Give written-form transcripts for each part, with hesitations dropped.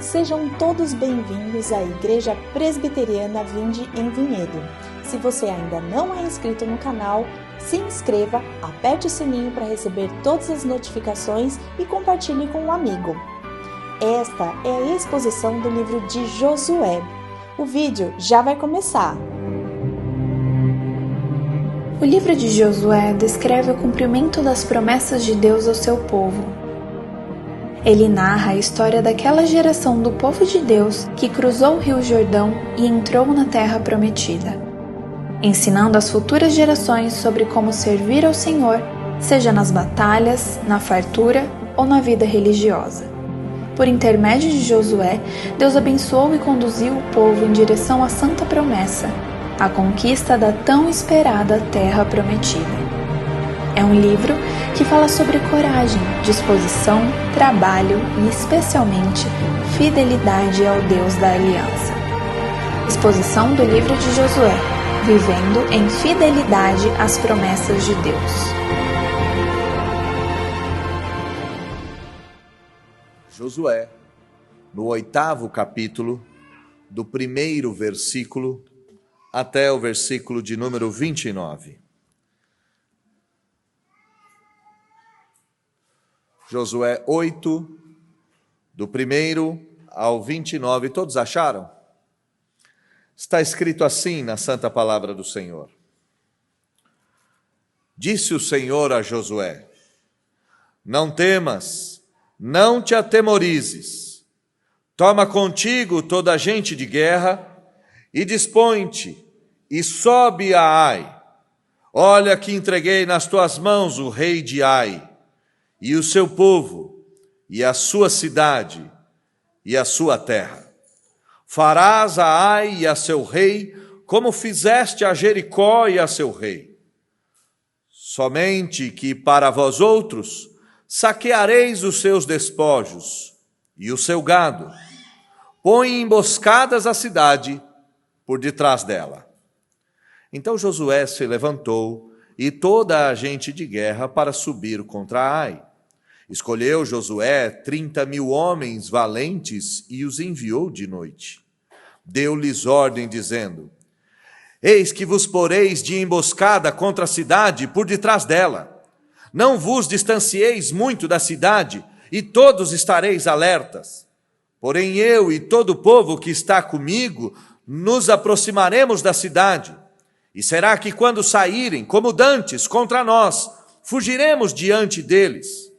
Sejam todos bem-vindos à Igreja Presbiteriana Vinde em Vinhedo. Se você ainda não é inscrito no canal, se inscreva, aperte o sininho para receber todas as notificações e compartilhe com um amigo. Esta é a exposição do livro de Josué. O vídeo já vai começar. O livro de Josué descreve o cumprimento das promessas de Deus ao seu povo. Ele narra a história daquela geração do povo de Deus que cruzou o Rio Jordão e entrou na Terra Prometida, ensinando às futuras gerações sobre como servir ao Senhor, seja nas batalhas, na fartura ou na vida religiosa. Por intermédio de Josué, Deus abençoou e conduziu o povo em direção à Santa Promessa, a conquista da tão esperada Terra Prometida. É um livro que fala sobre coragem, disposição, trabalho e, especialmente, fidelidade ao Deus da Aliança. Exposição do livro de Josué, vivendo em fidelidade às promessas de Deus. Josué, no 8º capítulo, do 1º versículo até o versículo de número 29. Josué 8, do 1º ao 29, todos acharam? Está escrito assim na Santa Palavra do Senhor. Disse o Senhor a Josué: não temas, não te atemorizes. Toma contigo toda a gente de guerra e dispõe-te e sobe a Ai. Olha que entreguei nas tuas mãos o rei de Ai, e o seu povo, e a sua cidade, e a sua terra. Farás a Ai e a seu rei, como fizeste a Jericó e a seu rei. Somente que para vós outros saqueareis os seus despojos, e o seu gado. Põe emboscadas a cidade por detrás dela. Então Josué se levantou, e toda a gente de guerra para subir contra Ai. Escolheu Josué 30.000 homens valentes e os enviou de noite. Deu-lhes ordem, dizendo: eis que vos poreis de emboscada contra a cidade por detrás dela. Não vos distancieis muito da cidade, e todos estareis alertas. Porém eu e todo o povo que está comigo nos aproximaremos da cidade. E será que quando saírem, como dantes, contra nós, fugiremos diante deles?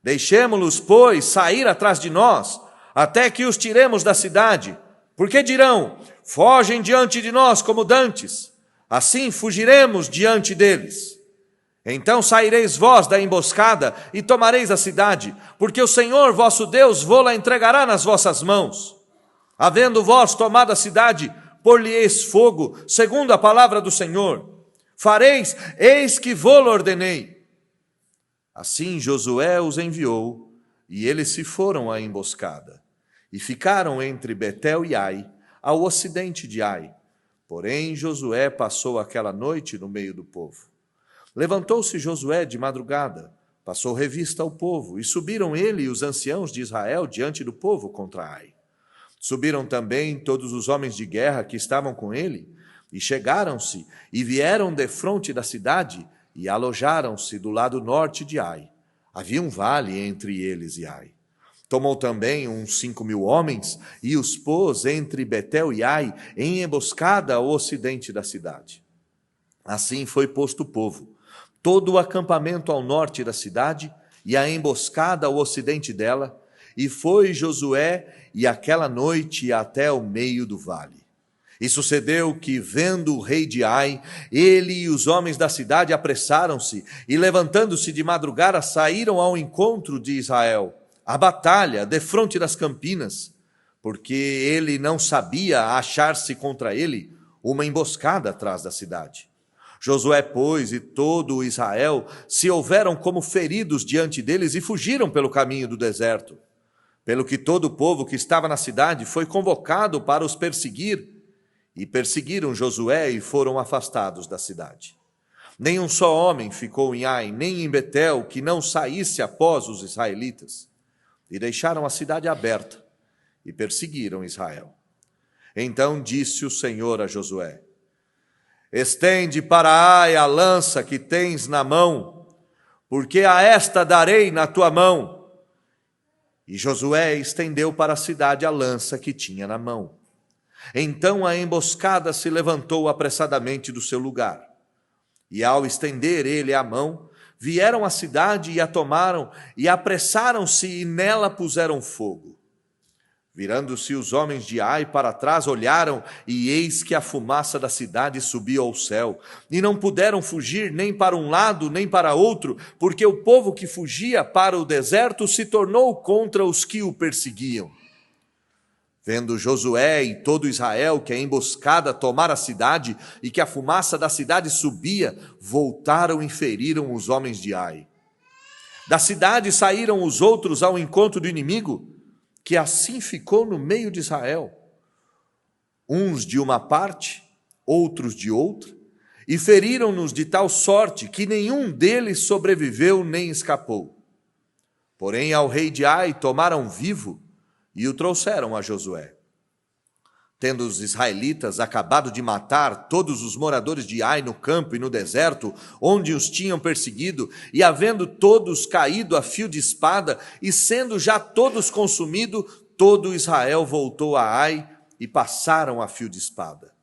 Deixemo-los, pois, sair atrás de nós, até que os tiremos da cidade, porque dirão: fogem diante de nós como dantes, assim fugiremos diante deles. Então saireis vós da emboscada e tomareis a cidade, porque o Senhor vosso Deus vô-la entregará nas vossas mãos. Havendo vós tomado a cidade, por-lhe-eis fogo, segundo a palavra do Senhor. Fareis, eis que vô-lo ordenei. Assim Josué os enviou, e eles se foram à emboscada, e ficaram entre Betel e Ai, ao ocidente de Ai. Porém Josué passou aquela noite no meio do povo. Levantou-se Josué de madrugada, passou revista ao povo, e subiram ele e os anciãos de Israel diante do povo contra Ai. Subiram também todos os homens de guerra que estavam com ele, e chegaram-se, e vieram defronte da cidade, e alojaram-se do lado norte de Ai. Havia um vale entre eles e Ai. Tomou também uns 5.000 homens, e os pôs entre Betel e Ai, em emboscada ao ocidente da cidade. Assim foi posto o povo, todo o acampamento ao norte da cidade, e a emboscada ao ocidente dela, e foi Josué, e aquela noite até o meio do vale. E sucedeu que, vendo o rei de Ai, ele e os homens da cidade apressaram-se, e levantando-se de madrugada, saíram ao encontro de Israel, à batalha, defronte das campinas, porque ele não sabia achar-se contra ele uma emboscada atrás da cidade. Josué, pois, e todo o Israel se houveram como feridos diante deles e fugiram pelo caminho do deserto. Pelo que todo o povo que estava na cidade foi convocado para os perseguir, e perseguiram Josué e foram afastados da cidade. Nem um só homem ficou em Ai, nem em Betel, que não saísse após os israelitas. E deixaram a cidade aberta, e perseguiram Israel. Então disse o Senhor a Josué: estende para Ai a lança que tens na mão, porque a esta darei na tua mão. E Josué estendeu para a cidade a lança que tinha na mão. Então a emboscada se levantou apressadamente do seu lugar. E ao estender ele a mão, vieram à cidade e a tomaram, e apressaram-se e nela puseram fogo. Virando-se os homens de Ai para trás, olharam, e eis que a fumaça da cidade subia ao céu. E não puderam fugir nem para um lado, nem para outro, porque o povo que fugia para o deserto se tornou contra os que o perseguiam. Vendo Josué e todo Israel que a emboscada tomara a cidade e que a fumaça da cidade subia, voltaram e feriram os homens de Ai. Da cidade saíram os outros ao encontro do inimigo, que assim ficou no meio de Israel, uns de uma parte, outros de outra, e feriram-nos de tal sorte que nenhum deles sobreviveu nem escapou. Porém ao rei de Ai tomaram vivo e o trouxeram a Josué. Tendo os israelitas acabado de matar todos os moradores de Ai no campo e no deserto, onde os tinham perseguido, e havendo todos caído a fio de espada, e sendo já todos consumidos, todo Israel voltou a Ai e passaram a fio de espada.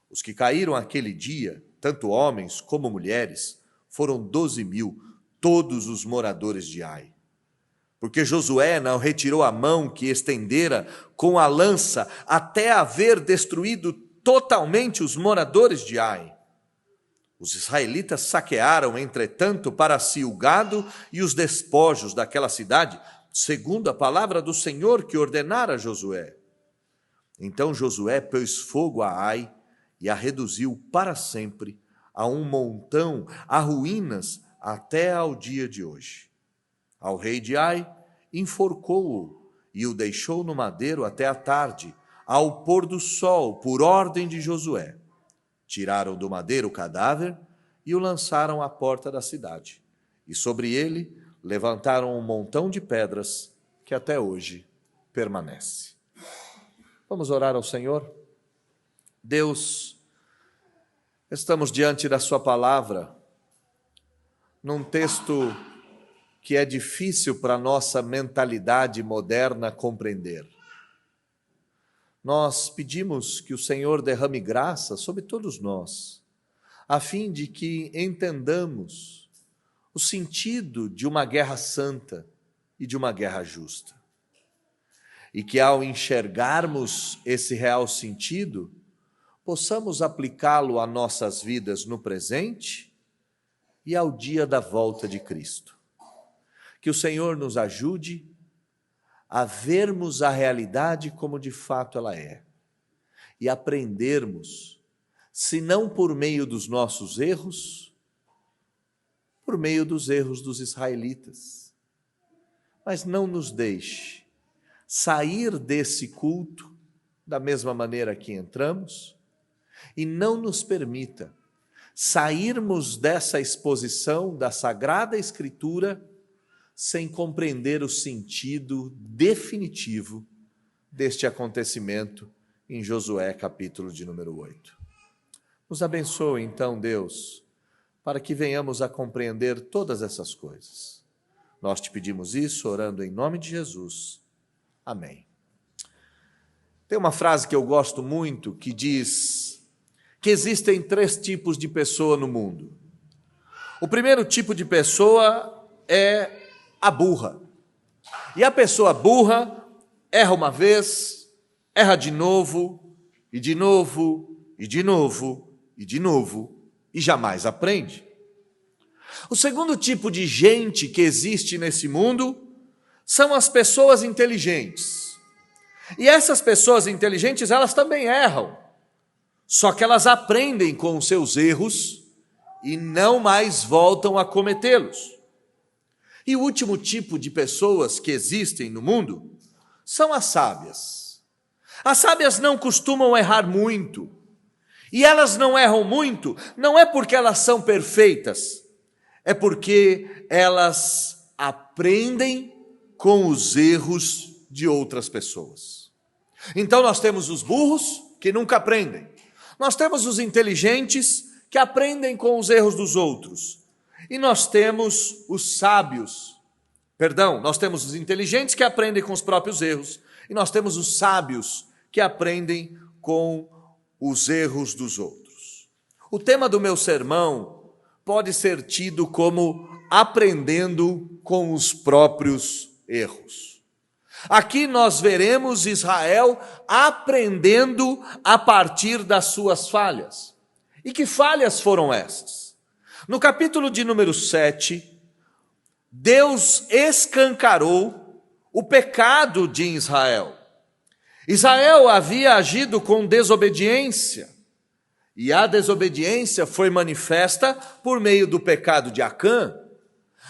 Os que caíram aquele dia, tanto homens como mulheres, foram 12.000, todos os moradores de Ai. Porque Josué não retirou a mão que estendera com a lança até haver destruído totalmente os moradores de Ai. Os israelitas saquearam, entretanto, para si o gado e os despojos daquela cidade, segundo a palavra do Senhor que ordenara a Josué. Então Josué pôs fogo a Ai e a reduziu para sempre a um montão, a ruínas, até ao dia de hoje. Ao rei de Ai, enforcou-o e o deixou no madeiro até a tarde, ao pôr do sol, por ordem de Josué. Tiraram do madeiro o cadáver e o lançaram à porta da cidade. E sobre ele levantaram um montão de pedras que até hoje permanece. Vamos orar ao Senhor? Deus, estamos diante da sua palavra, num texto que é difícil para a nossa mentalidade moderna compreender. Nós pedimos que o Senhor derrame graça sobre todos nós, a fim de que entendamos o sentido de uma guerra santa e de uma guerra justa. E que ao enxergarmos esse real sentido, possamos aplicá-lo a nossas vidas no presente e ao dia da volta de Cristo. Que o Senhor nos ajude a vermos a realidade como de fato ela é e aprendermos, se não por meio dos nossos erros, por meio dos erros dos israelitas. Mas não nos deixe sair desse culto da mesma maneira que entramos e não nos permita sairmos dessa exposição da Sagrada Escritura sem compreender o sentido definitivo deste acontecimento em Josué, capítulo de número 8. Nos abençoe, então, Deus, para que venhamos a compreender todas essas coisas. Nós te pedimos isso, orando em nome de Jesus. Amém. Tem uma frase que eu gosto muito, que diz que existem 3 tipos de pessoa no mundo. O primeiro tipo de pessoa é a burra. E a pessoa burra erra uma vez, erra de novo, e de novo, e de novo, e de novo, e jamais aprende. O segundo tipo de gente que existe nesse mundo são as pessoas inteligentes. E essas pessoas inteligentes, elas também erram. Só que elas aprendem com os seus erros e não mais voltam a cometê-los. E o último tipo de pessoas que existem no mundo são as sábias. As sábias não costumam errar muito. E elas não erram muito, não é porque elas são perfeitas, é porque elas aprendem com os erros de outras pessoas. Então nós temos os burros que nunca aprendem. Nós temos os inteligentes que aprendem com os erros dos outros. E nós temos os sábios. Nós temos os inteligentes que aprendem com os próprios erros. E nós temos os sábios que aprendem com os erros dos outros. O tema do meu sermão pode ser tido como aprendendo com os próprios erros. Aqui nós veremos Israel aprendendo a partir das suas falhas. E que falhas foram essas? No capítulo de número 7, Deus escancarou o pecado de Israel. Israel havia agido com desobediência, e a desobediência foi manifesta por meio do pecado de Acã.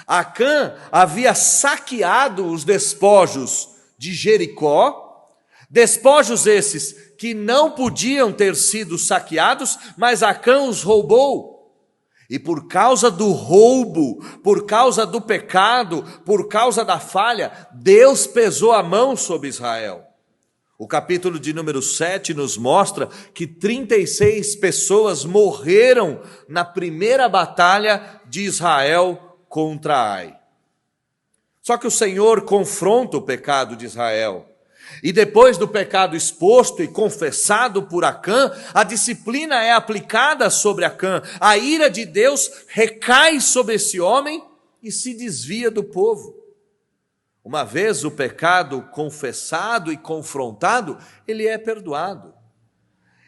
Acã havia saqueado os despojos de Jericó, despojos esses que não podiam ter sido saqueados, mas Acã os roubou. E por causa do roubo, por causa do pecado, por causa da falha, Deus pesou a mão sobre Israel. O capítulo de número 7 nos mostra que 36 pessoas morreram na primeira batalha de Israel contra Ai. Só que o Senhor confronta o pecado de Israel. E depois do pecado exposto e confessado por Acã, a disciplina é aplicada sobre Acã. A ira de Deus recai sobre esse homem e se desvia do povo. Uma vez o pecado confessado e confrontado, ele é perdoado.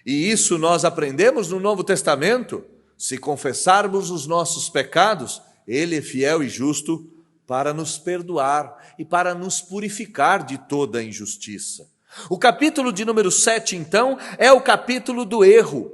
E isso nós aprendemos no Novo Testamento. Se confessarmos os nossos pecados, ele é fiel e justo para nos perdoar e para nos purificar de toda injustiça. O capítulo de número 7, então, é o capítulo do erro.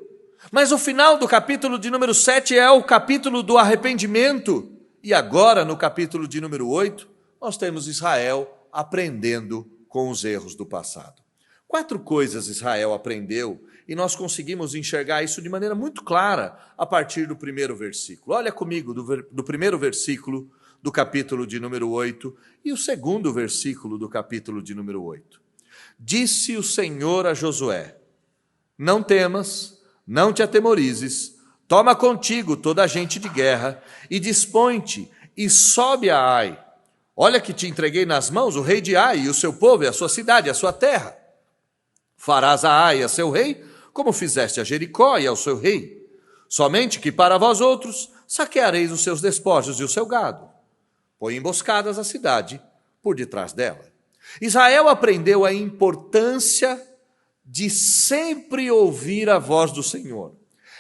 Mas o final do capítulo de número 7 é o capítulo do arrependimento. E agora, no capítulo de número 8, nós temos Israel aprendendo com os erros do passado. 4 coisas Israel aprendeu e nós conseguimos enxergar isso de maneira muito clara a partir do primeiro versículo. Olha comigo do primeiro versículo do capítulo de número 8 e o segundo versículo do capítulo de número 8. Disse o Senhor a Josué: não temas, não te atemorizes, toma contigo toda a gente de guerra e dispõe-te e sobe a Ai. Olha que te entreguei nas mãos o rei de Ai e o seu povo e a sua cidade, a sua terra. Farás a Ai a seu rei, como fizeste a Jericó e ao seu rei. Somente que para vós outros saqueareis os seus despojos e o seu gado. Põe emboscadas a cidade por detrás dela. Israel aprendeu a importância de sempre ouvir a voz do Senhor.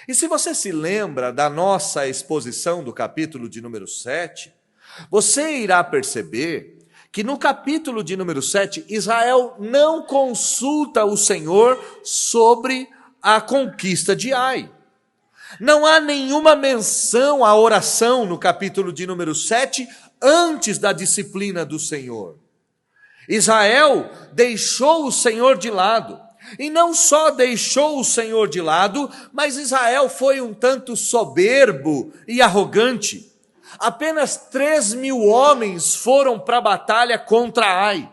E se você se lembra da nossa exposição do capítulo de número 7, você irá perceber que no capítulo de número 7, Israel não consulta o Senhor sobre a conquista de Ai. Não há nenhuma menção à oração no capítulo de número 7 antes da disciplina do Senhor. Israel deixou o Senhor de lado. E não só deixou o Senhor de lado, mas Israel foi um tanto soberbo e arrogante. Apenas 3.000 homens foram para a batalha contra Ai.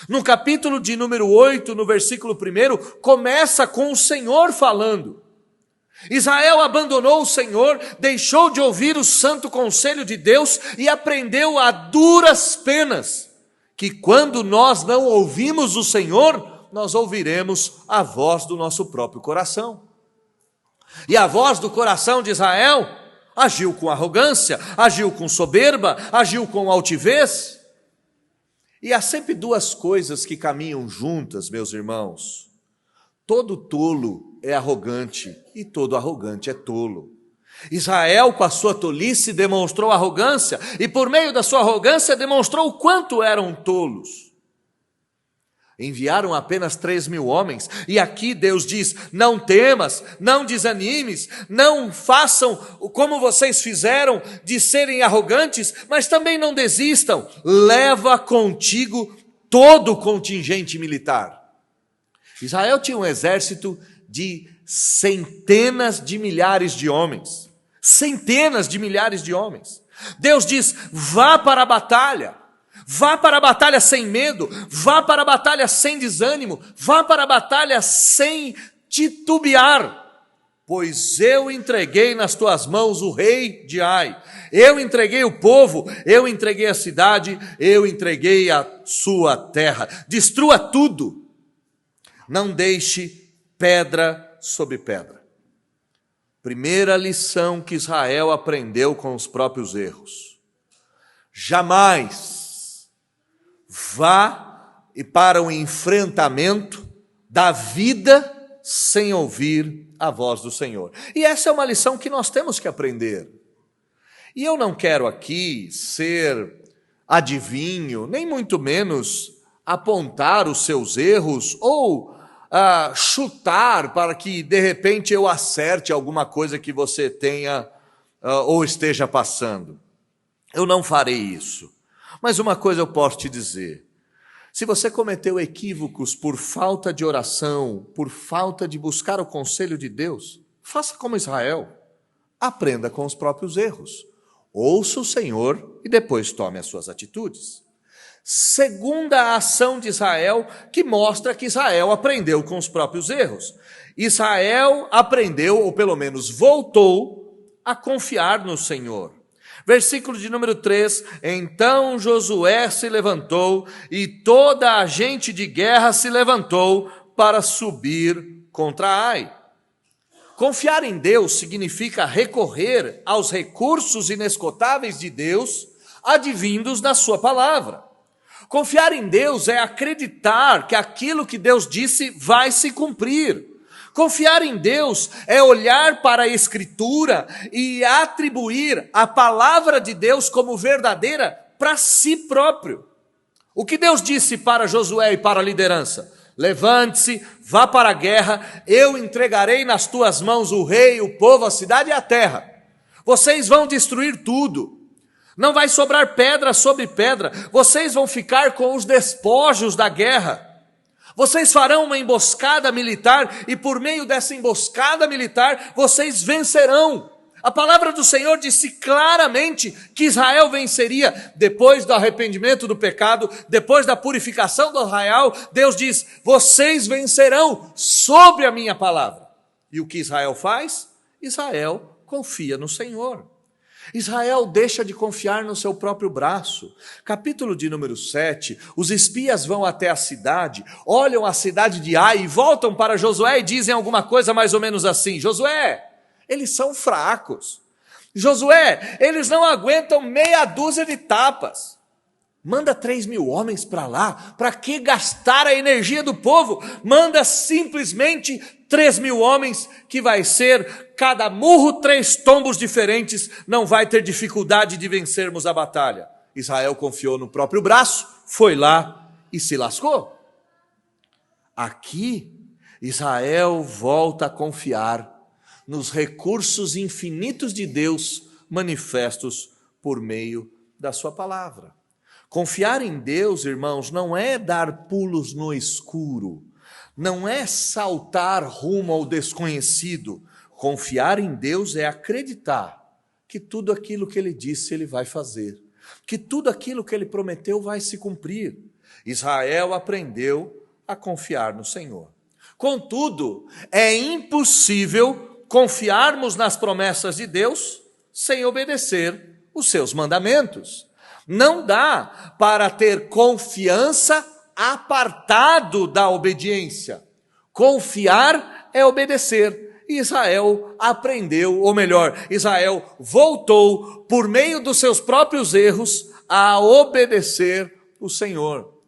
No capítulo de número 8, no versículo 1, começa com o Senhor falando. Israel abandonou o Senhor, deixou de ouvir o santo conselho de Deus e aprendeu a duras penas que quando nós não ouvimos o Senhor, nós ouviremos a voz do nosso próprio coração. E a voz do coração de Israel agiu com arrogância, agiu com soberba, agiu com altivez. E há sempre 2 coisas que caminham juntas, meus irmãos. Todo tolo é arrogante e todo arrogante é tolo. Israel, com a sua tolice, demonstrou arrogância e por meio da sua arrogância demonstrou o quanto eram tolos. Enviaram apenas 3.000 homens, e aqui Deus diz: não temas, não desanimes, não façam como vocês fizeram de serem arrogantes, mas também não desistam, leva contigo todo o contingente militar. Israel tinha um exército de centenas de milhares de homens, centenas de milhares de homens. Deus diz: vá para a batalha. Vá para a batalha sem medo, vá para a batalha sem desânimo, vá para a batalha sem titubear, pois eu entreguei nas tuas mãos o rei de Ai, eu entreguei o povo, eu entreguei a cidade, eu entreguei a sua terra. Destrua tudo, não deixe pedra sobre pedra. Primeira lição que Israel aprendeu com os próprios erros: jamais vá para o enfrentamento da vida sem ouvir a voz do Senhor. E essa é uma lição que nós temos que aprender. E eu não quero aqui ser adivinho, nem muito menos apontar os seus erros ou chutar para que de repente eu acerte alguma coisa que você tenha ou esteja passando. Eu não farei isso. Mas uma coisa eu posso te dizer: se você cometeu equívocos por falta de oração, por falta de buscar o conselho de Deus, faça como Israel. Aprenda com os próprios erros. Ouça o Senhor e depois tome as suas atitudes. Segunda ação de Israel, que mostra que Israel aprendeu com os próprios erros. Israel aprendeu, ou pelo menos voltou, a confiar no Senhor. Versículo de número 3, então Josué se levantou e toda a gente de guerra se levantou para subir contra Ai. Confiar em Deus significa recorrer aos recursos inesgotáveis de Deus, advindos da sua palavra. Confiar em Deus é acreditar que aquilo que Deus disse vai se cumprir. Confiar em Deus é olhar para a Escritura e atribuir a palavra de Deus como verdadeira para si próprio. O que Deus disse para Josué e para a liderança? Levante-se, vá para a guerra, eu entregarei nas tuas mãos o rei, o povo, a cidade e a terra. Vocês vão destruir tudo. Não vai sobrar pedra sobre pedra. Vocês vão ficar com os despojos da guerra. Vocês farão uma emboscada militar e por meio dessa emboscada militar vocês vencerão. A palavra do Senhor disse claramente que Israel venceria depois do arrependimento do pecado, depois da purificação do arraial. Deus diz: vocês vencerão sobre a minha palavra. E o que Israel faz? Israel confia no Senhor. Israel deixa de confiar no seu próprio braço. Capítulo de número 7, os espias vão até a cidade, olham a cidade de Ai e voltam para Josué e dizem alguma coisa mais ou menos assim: Josué, eles são fracos. Josué, eles não aguentam meia dúzia de tapas. Manda 3.000 homens para lá, para que gastar a energia do povo? Manda simplesmente 3.000 homens, que vai ser cada murro 3 tombos diferentes, não vai ter dificuldade de vencermos a batalha. Israel confiou no próprio braço, foi lá e se lascou. Aqui, Israel volta a confiar nos recursos infinitos de Deus manifestos por meio da sua palavra. Confiar em Deus, irmãos, não é dar pulos no escuro, não é saltar rumo ao desconhecido. Confiar em Deus é acreditar que tudo aquilo que Ele disse Ele vai fazer, que tudo aquilo que Ele prometeu vai se cumprir. Israel aprendeu a confiar no Senhor. Contudo, é impossível confiarmos nas promessas de Deus sem obedecer os seus mandamentos. Não dá para ter confiança apartado da obediência. Confiar é obedecer. E Israel aprendeu, ou melhor, Israel voltou, por meio dos seus próprios erros, a obedecer o Senhor.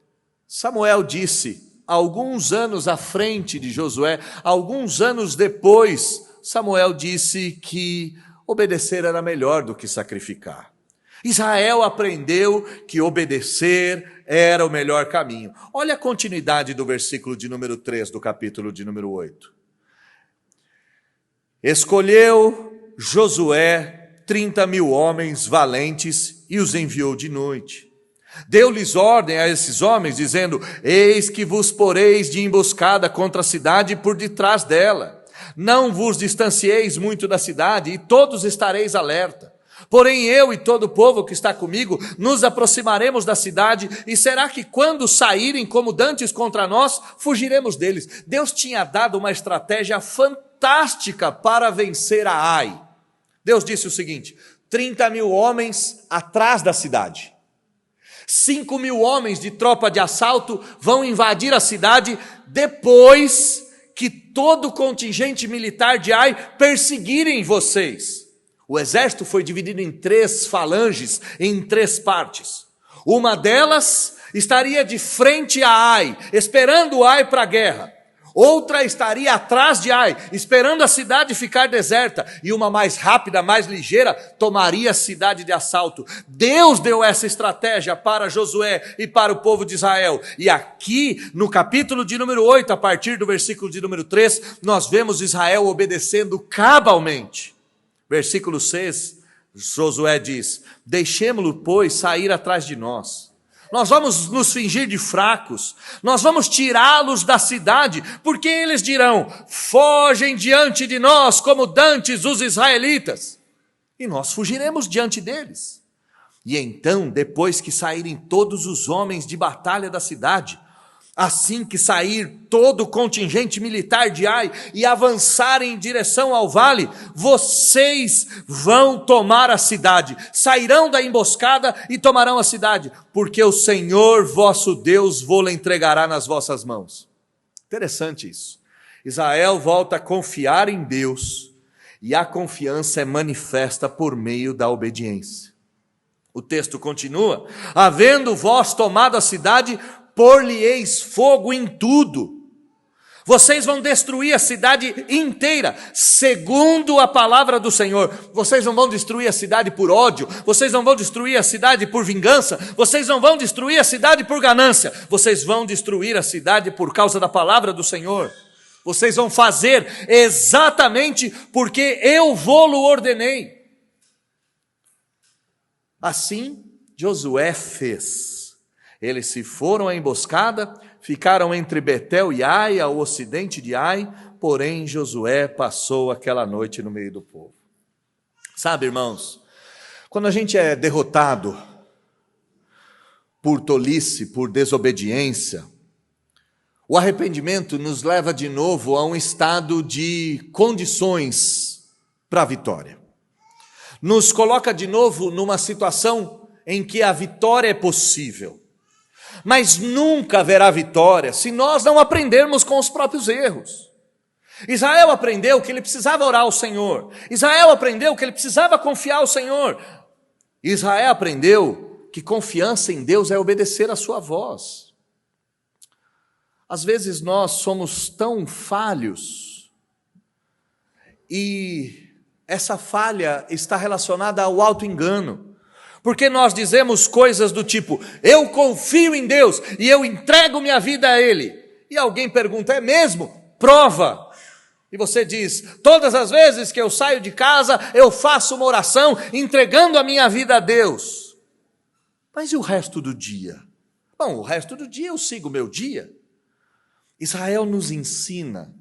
Samuel disse, alguns anos à frente de Josué, alguns anos depois, Samuel disse que obedecer era melhor do que sacrificar. Israel aprendeu que obedecer era o melhor caminho. Olha a continuidade do versículo de número 3 do capítulo de número 8. Escolheu Josué 30.000 homens valentes e os enviou de noite. Deu-lhes ordem a esses homens, dizendo: eis que vos poreis de emboscada contra a cidade por detrás dela. Não vos distancieis muito da cidade, e todos estareis alerta. Porém eu e todo o povo que está comigo nos aproximaremos da cidade, e será que quando saírem como dantes contra nós, fugiremos deles? Deus tinha dado uma estratégia fantástica para vencer a Ai. Deus disse o seguinte: 30.000 homens atrás da cidade, 5.000 homens de tropa de assalto vão invadir a cidade depois que todo o contingente militar de Ai perseguirem vocês. O exército foi dividido em 3 falanges, em 3 partes. Uma delas estaria de frente a Ai, esperando Ai para a guerra. Outra estaria atrás de Ai, esperando a cidade ficar deserta. E uma mais rápida, mais ligeira, tomaria a cidade de assalto. Deus deu essa estratégia para Josué e para o povo de Israel. E aqui, no capítulo de número 8, a partir do versículo de número 3, nós vemos Israel obedecendo cabalmente. Versículo 6, Josué diz: deixemo-lo, pois, sair atrás de nós. Nós vamos nos fingir de fracos, nós vamos tirá-los da cidade, porque eles dirão: fogem diante de nós como dantes os israelitas. E nós fugiremos diante deles. E então, depois que saírem todos os homens de batalha da cidade, assim que sair todo o contingente militar de Ai e avançarem em direção ao vale, vocês vão tomar a cidade, sairão da emboscada e tomarão a cidade, porque o Senhor vosso Deus vô-la entregará nas vossas mãos. Interessante isso. Israel volta a confiar em Deus, e a confiança é manifesta por meio da obediência. O texto continua: havendo vós tomado a cidade, pôr-lhe-eis fogo em tudo. Vocês vão destruir a cidade inteira, segundo a palavra do Senhor. Vocês não vão destruir a cidade por ódio, vocês não vão destruir a cidade por vingança, vocês não vão destruir a cidade por ganância, vocês vão destruir a cidade por causa da palavra do Senhor. Vocês vão fazer exatamente porque eu vô-lo ordenei. Assim, Josué fez. Eles se foram à emboscada, ficaram entre Betel e Ai, ao ocidente de Ai, porém Josué passou aquela noite no meio do povo. Sabe, irmãos, quando a gente é derrotado por tolice, por desobediência, o arrependimento nos leva de novo a um estado de condições para a vitória. Nos coloca de novo numa situação em que a vitória é possível. Mas nunca haverá vitória se nós não aprendermos com os próprios erros. Israel aprendeu que ele precisava orar ao Senhor. Israel aprendeu que ele precisava confiar ao Senhor. Israel aprendeu que confiança em Deus é obedecer à sua voz. Às vezes nós somos tão falhos, e essa falha está relacionada ao auto-engano. Porque nós dizemos coisas do tipo: eu confio em Deus e eu entrego minha vida a Ele. E alguém pergunta: é mesmo? Prova. E você diz: todas as vezes que eu saio de casa, eu faço uma oração entregando a minha vida a Deus. Mas e o resto do dia? Bom, o resto do dia eu sigo o meu dia. Israel nos ensina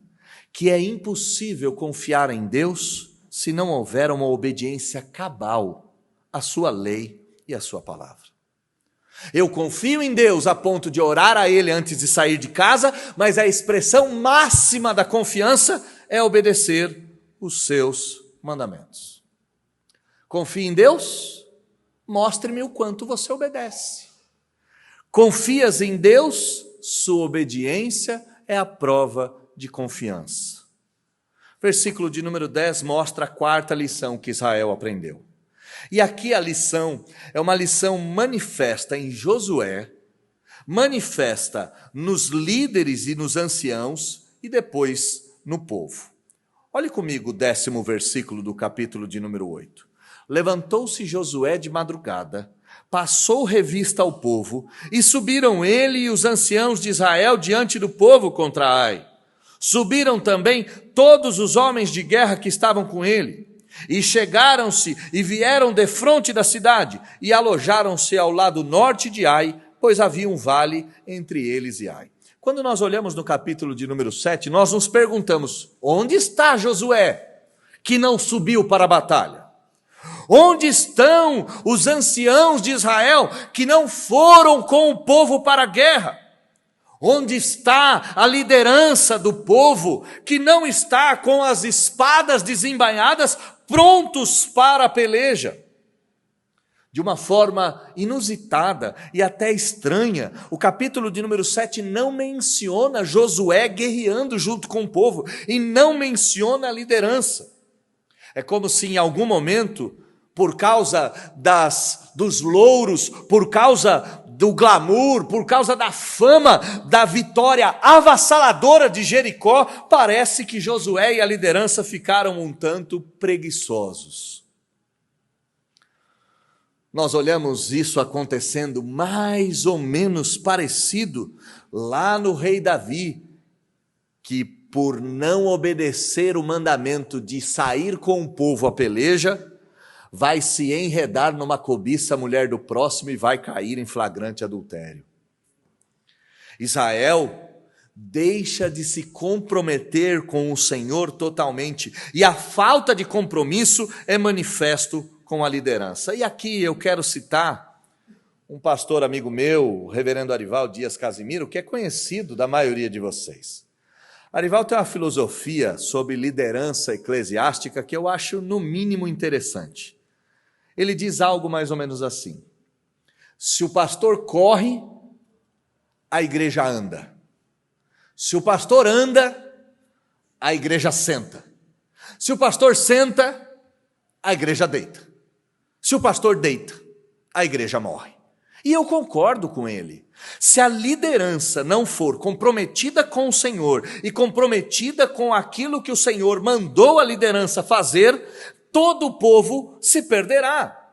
que é impossível confiar em Deus se não houver uma obediência cabal a sua lei e a sua palavra. Eu confio em Deus a ponto de orar a Ele antes de sair de casa, mas a expressão máxima da confiança é obedecer os seus mandamentos. Confie em Deus? Mostre-me o quanto você obedece. Confias em Deus? Sua obediência é a prova de confiança. Versículo de número 10 mostra a 4ª lição que Israel aprendeu. E aqui a lição é uma lição manifesta em Josué, manifesta nos líderes e nos anciãos e depois no povo. Olhe comigo o 10º versículo do capítulo de número 8. Levantou-se Josué de madrugada, passou revista ao povo, e subiram ele e os anciãos de Israel diante do povo contra Ai. Subiram também todos os homens de guerra que estavam com ele. E chegaram-se e vieram defronte da cidade, e alojaram-se ao lado norte de Ai, pois havia um vale entre eles e Ai. Quando nós olhamos no capítulo de número 7, nós nos perguntamos: onde está Josué, que não subiu para a batalha? Onde estão os anciãos de Israel que não foram com o povo para a guerra? Onde está a liderança do povo que não está com as espadas desembainhadas prontos para a peleja? De uma forma inusitada e até estranha, o capítulo de número 7 não menciona Josué guerreando junto com o povo e não menciona a liderança. É como se em algum momento, por causa dos louros, por causa do glamour, por causa da fama da vitória avassaladora de Jericó, parece que Josué e a liderança ficaram um tanto preguiçosos. Nós olhamos isso acontecendo mais ou menos parecido lá no rei Davi, que por não obedecer o mandamento de sair com o povo à peleja, vai se enredar numa cobiça mulher do próximo e vai cair em flagrante adultério. Israel deixa de se comprometer com o Senhor totalmente, e a falta de compromisso é manifesto com a liderança. E aqui eu quero citar um pastor amigo meu, o reverendo Arival Dias Casimiro, que é conhecido da maioria de vocês. Arival tem uma filosofia sobre liderança eclesiástica que eu acho no mínimo interessante. Ele diz algo mais ou menos assim: se o pastor corre, a igreja anda. Se o pastor anda, a igreja senta. Se o pastor senta, a igreja deita. Se o pastor deita, a igreja morre. E eu concordo com ele. Se a liderança não for comprometida com o Senhor e comprometida com aquilo que o Senhor mandou a liderança fazer, todo o povo se perderá.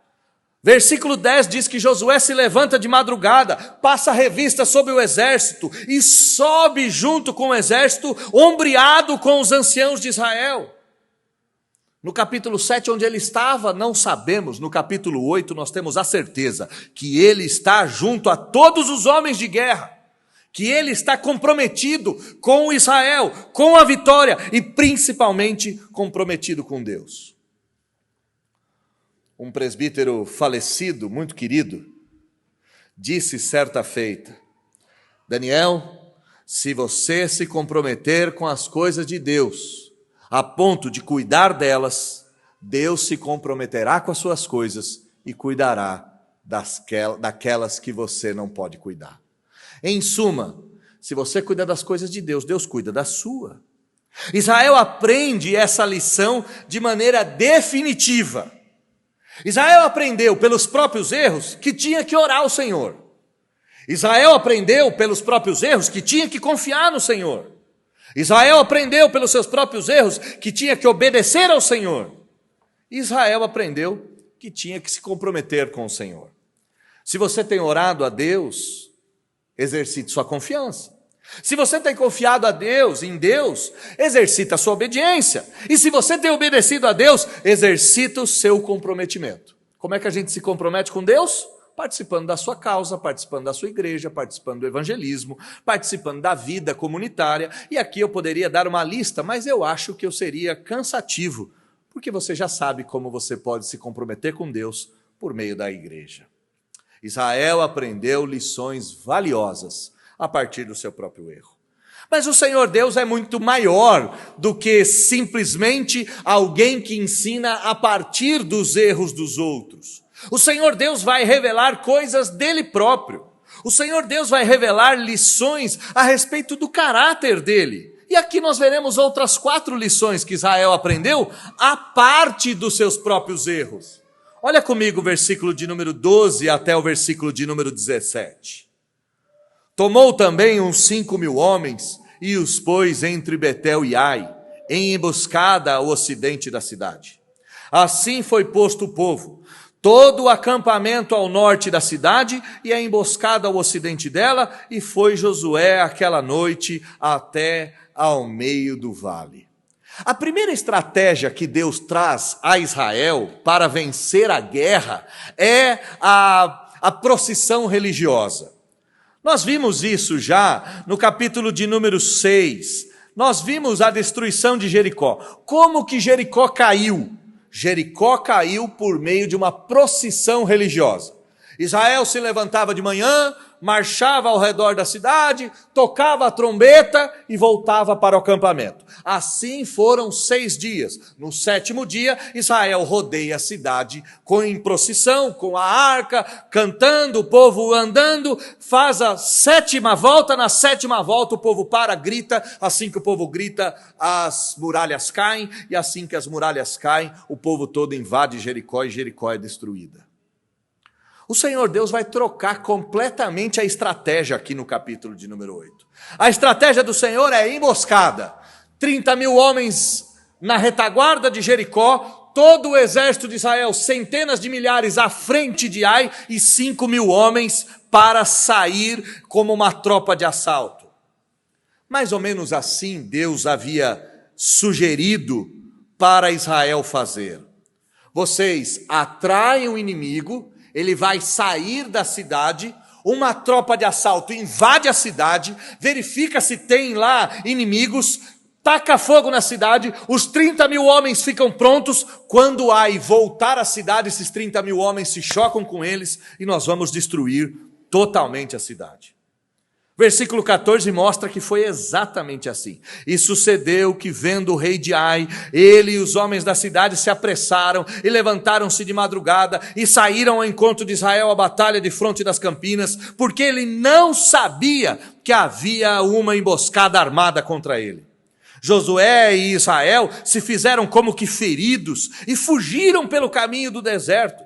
Versículo 10 diz que Josué se levanta de madrugada, passa a revista sobre o exército e sobe junto com o exército, ombreado com os anciãos de Israel. No capítulo 7, onde ele estava, não sabemos. No capítulo 8, nós temos a certeza que ele está junto a todos os homens de guerra, que ele está comprometido com Israel, com a vitória e principalmente comprometido com Deus. Um presbítero falecido, muito querido, disse certa feita: Daniel, se você se comprometer com as coisas de Deus, a ponto de cuidar delas, Deus se comprometerá com as suas coisas e cuidará daquelas que você não pode cuidar. Em suma, se você cuida das coisas de Deus, Deus cuida da sua. Israel aprende essa lição de maneira definitiva. Israel aprendeu pelos próprios erros que tinha que orar ao Senhor. Israel aprendeu pelos próprios erros que tinha que confiar no Senhor. Israel aprendeu pelos seus próprios erros que tinha que obedecer ao Senhor. Israel aprendeu que tinha que se comprometer com o Senhor. Se você tem orado a Deus, exercite sua confiança. Se você tem confiado a Deus, em Deus, exercita a sua obediência. E se você tem obedecido a Deus, exercita o seu comprometimento. Como é que a gente se compromete com Deus? Participando da sua causa, participando da sua igreja, participando do evangelismo, participando da vida comunitária. E aqui eu poderia dar uma lista, mas eu acho que eu seria cansativo, porque você já sabe como você pode se comprometer com Deus por meio da igreja. Israel aprendeu lições valiosas a partir do seu próprio erro. Mas o Senhor Deus é muito maior do que simplesmente alguém que ensina a partir dos erros dos outros. O Senhor Deus vai revelar coisas dele próprio. O Senhor Deus vai revelar lições a respeito do caráter dele. E aqui nós veremos outras 4 lições que Israel aprendeu a parte dos seus próprios erros. Olha comigo o versículo de número 12 até o versículo de número 17. Tomou também uns 5.000 homens e os pôs entre Betel e Ai, em emboscada ao ocidente da cidade. Assim foi posto o povo, todo o acampamento ao norte da cidade e a emboscada ao ocidente dela, e foi Josué aquela noite até ao meio do vale. A primeira estratégia que Deus traz a Israel para vencer a guerra é a procissão religiosa. Nós vimos isso já no capítulo de número 6. Nós vimos a destruição de Jericó. Como que Jericó caiu? Jericó caiu por meio de uma procissão religiosa. Israel se levantava de manhã, marchava ao redor da cidade, tocava a trombeta e voltava para o acampamento. Assim foram 6 dias. No 7º dia, Israel rodeia a cidade em procissão, com a arca, cantando, o povo andando, faz a 7ª volta. Na 7ª volta o povo para, grita. Assim que o povo grita, as muralhas caem, e assim que as muralhas caem, o povo todo invade Jericó e Jericó é destruída. O Senhor Deus vai trocar completamente a estratégia aqui no capítulo de número 8. A estratégia do Senhor é emboscada. 30.000 homens na retaguarda de Jericó, todo o exército de Israel, centenas de milhares à frente de Ai, e 5.000 homens para sair como uma tropa de assalto. Mais ou menos assim Deus havia sugerido para Israel fazer. Vocês atraem o inimigo, ele vai sair da cidade, uma tropa de assalto invade a cidade, verifica se tem lá inimigos, taca fogo na cidade, os 30.000 homens ficam prontos. Quando Ai voltar à cidade, esses 30.000 homens se chocam com eles e nós vamos destruir totalmente a cidade. Versículo 14 mostra que foi exatamente assim. E sucedeu que, vendo o rei de Ai, ele e os homens da cidade se apressaram e levantaram-se de madrugada e saíram ao encontro de Israel à batalha de fronte das campinas, porque ele não sabia que havia uma emboscada armada contra ele. Josué e Israel se fizeram como que feridos e fugiram pelo caminho do deserto.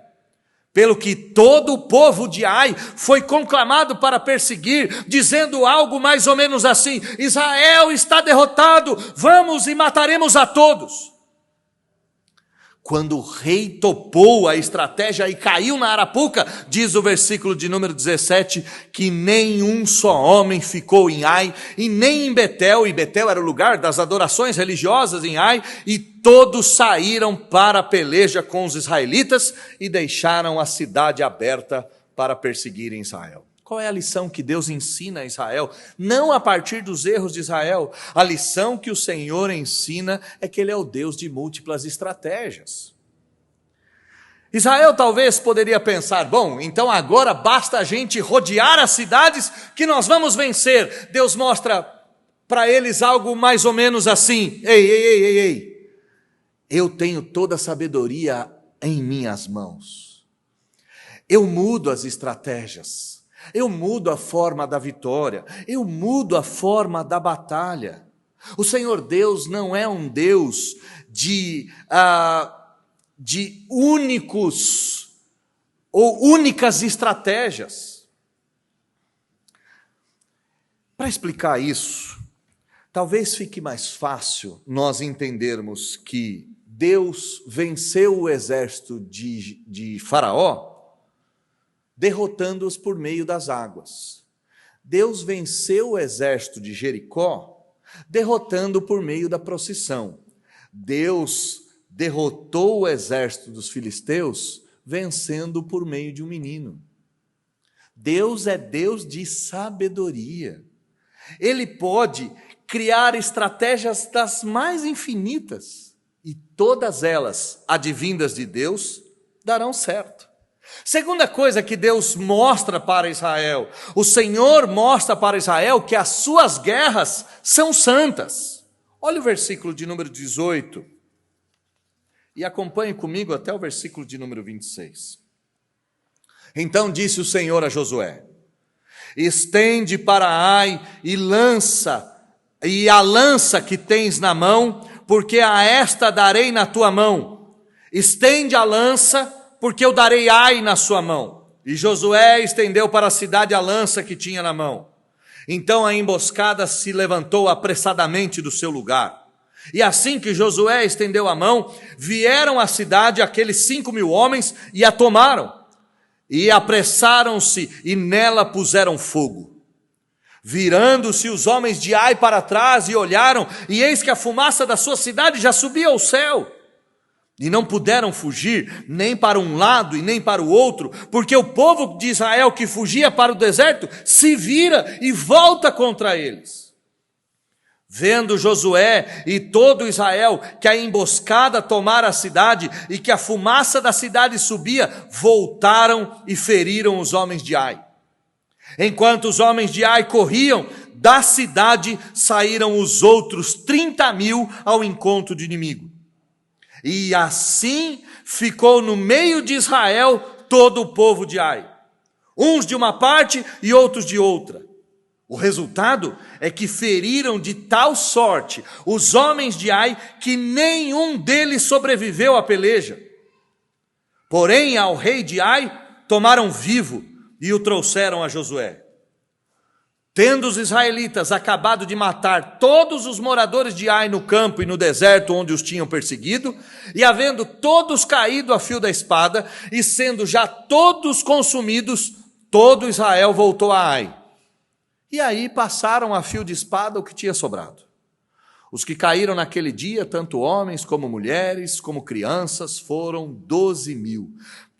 Pelo que todo o povo de Ai foi conclamado para perseguir, dizendo algo mais ou menos assim: Israel está derrotado, vamos e mataremos a todos. Quando o rei topou a estratégia e caiu na arapuca, diz o versículo de número 17, que nenhum só homem ficou em Ai, e nem em Betel, e Betel era o lugar das adorações religiosas em Ai, e todos saíram para a peleja com os israelitas e deixaram a cidade aberta para perseguirem Israel. Qual é a lição que Deus ensina a Israel? Não a partir dos erros de Israel. A lição que o Senhor ensina é que Ele é o Deus de múltiplas estratégias. Israel talvez poderia pensar, bom, então agora basta a gente rodear as cidades que nós vamos vencer. Deus mostra para eles algo mais ou menos assim: ei, eu tenho toda a sabedoria em minhas mãos. Eu mudo as estratégias. Eu mudo a forma da vitória, eu mudo a forma da batalha. O Senhor Deus não é um Deus de únicos ou únicas estratégias. Para explicar isso, talvez fique mais fácil nós entendermos que Deus venceu o exército de Faraó, derrotando-os por meio das águas. Deus venceu o exército de Jericó, derrotando por meio da procissão. Deus derrotou o exército dos filisteus, vencendo por meio de um menino. Deus é Deus de sabedoria. Ele pode criar estratégias das mais infinitas, e todas elas, advindas de Deus, darão certo. Segunda coisa que Deus mostra para Israel: o Senhor mostra para Israel que as suas guerras são santas. Olha o versículo de número 18 e acompanhe comigo até o versículo de número 26. Então disse o Senhor a Josué: estende para Ai e a lança que tens na mão, porque a esta darei na tua mão. Estende a lança, porque eu darei Ai na sua mão. E Josué estendeu para a cidade a lança que tinha na mão. Então a emboscada se levantou apressadamente do seu lugar. E assim que Josué estendeu a mão, vieram à cidade aqueles 5.000 homens e a tomaram. E apressaram-se e nela puseram fogo. Virando-se os homens de Ai para trás e olharam, e eis que a fumaça da sua cidade já subia ao céu. E não puderam fugir nem para um lado e nem para o outro, porque o povo de Israel que fugia para o deserto se vira e volta contra eles. Vendo Josué e todo Israel que a emboscada tomara a cidade e que a fumaça da cidade subia, voltaram e feriram os homens de Ai. Enquanto os homens de Ai corriam, da cidade saíram os outros 30.000 ao encontro do inimigo. E assim ficou no meio de Israel todo o povo de Ai, uns de uma parte e outros de outra. O resultado é que feriram de tal sorte os homens de Ai que nenhum deles sobreviveu à peleja. Porém, ao rei de Ai tomaram vivo e o trouxeram a Josué. Tendo os israelitas acabado de matar todos os moradores de Ai no campo e no deserto onde os tinham perseguido, e havendo todos caído a fio da espada, e sendo já todos consumidos, todo Israel voltou a Ai. E aí passaram a fio de espada o que tinha sobrado. Os que caíram naquele dia, tanto homens como mulheres, como crianças, foram 12.000.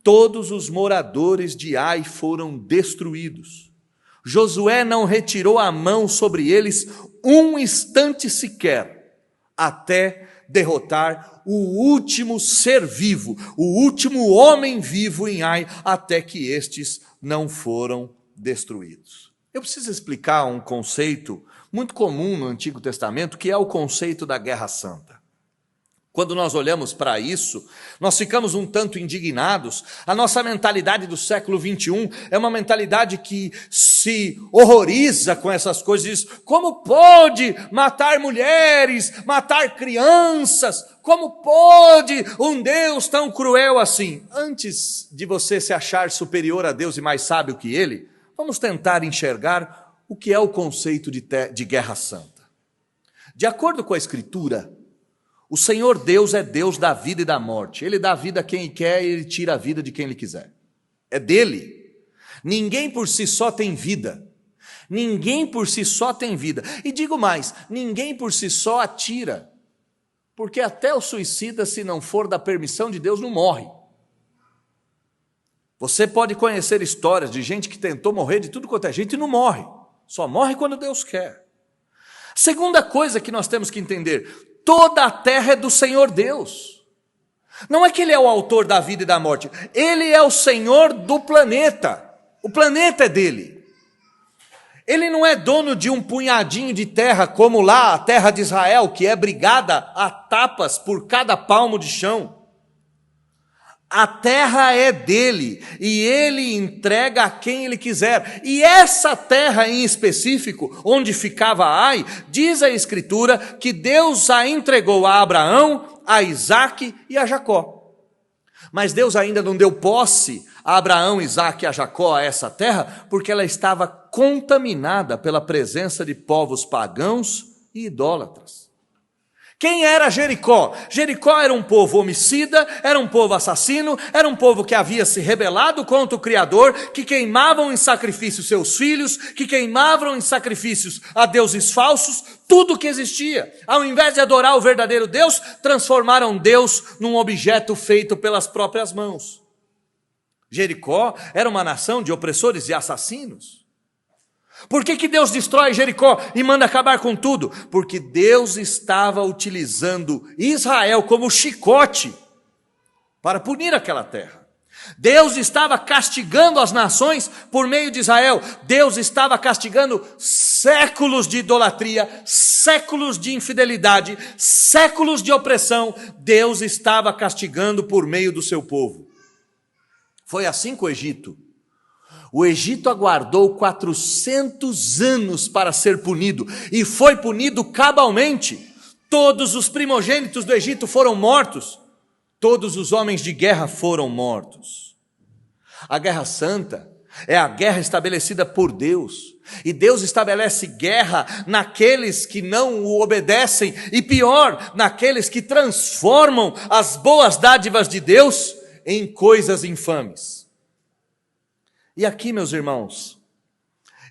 Todos os moradores de Ai foram destruídos. Josué não retirou a mão sobre eles um instante sequer, até derrotar o último ser vivo, o último homem vivo em Ai, até que estes não foram destruídos. Eu preciso explicar um conceito muito comum no Antigo Testamento, que é o conceito da Guerra Santa. Quando nós olhamos para isso, nós ficamos um tanto indignados. A nossa mentalidade do século 21 é uma mentalidade que se horroriza com essas coisas. Diz, como pode matar mulheres, matar crianças? Como pode um Deus tão cruel assim? Antes de você se achar superior a Deus e mais sábio que Ele, vamos tentar enxergar o que é o conceito de guerra santa. De acordo com a Escritura, o Senhor Deus é Deus da vida e da morte. Ele dá vida a quem quer e Ele tira a vida de quem Ele quiser. É dele. Ninguém por si só tem vida. Ninguém por si só tem vida. E digo mais, ninguém por si só atira. Porque até o suicida, se não for da permissão de Deus, não morre. Você pode conhecer histórias de gente que tentou morrer de tudo quanto é jeito e não morre. Só morre quando Deus quer. Segunda coisa que nós temos que entender, toda a terra é do Senhor Deus. Não é que Ele é o autor da vida e da morte. Ele é o Senhor do planeta. O planeta é dele. Ele não é dono de um punhadinho de terra, como lá a terra de Israel, que é brigada a tapas por cada palmo de chão. A terra é dele e ele entrega a quem ele quiser. E essa terra em específico, onde ficava Ai, diz a Escritura que Deus a entregou a Abraão, a Isaque e a Jacó. Mas Deus ainda não deu posse a Abraão, Isaque e a Jacó a essa terra, porque ela estava contaminada pela presença de povos pagãos e idólatras. Quem era Jericó? Jericó era um povo homicida, era um povo assassino, era um povo que havia se rebelado contra o Criador, que queimavam em sacrifício seus filhos, que queimavam em sacrifícios a deuses falsos, tudo que existia. Ao invés de adorar o verdadeiro Deus, transformaram Deus num objeto feito pelas próprias mãos. Jericó era uma nação de opressores e assassinos. Por que Deus destrói Jericó e manda acabar com tudo? Porque Deus estava utilizando Israel como chicote para punir aquela terra. Deus estava castigando as nações por meio de Israel. Deus estava castigando séculos de idolatria, séculos de infidelidade, séculos de opressão. Deus estava castigando por meio do seu povo. Foi assim com o Egito. O Egito aguardou 400 anos para ser punido, e foi punido cabalmente. Todos os primogênitos do Egito foram mortos, todos os homens de guerra foram mortos. A guerra santa é a guerra estabelecida por Deus, e Deus estabelece guerra naqueles que não o obedecem, e pior, naqueles que transformam as boas dádivas de Deus em coisas infames. E aqui, meus irmãos,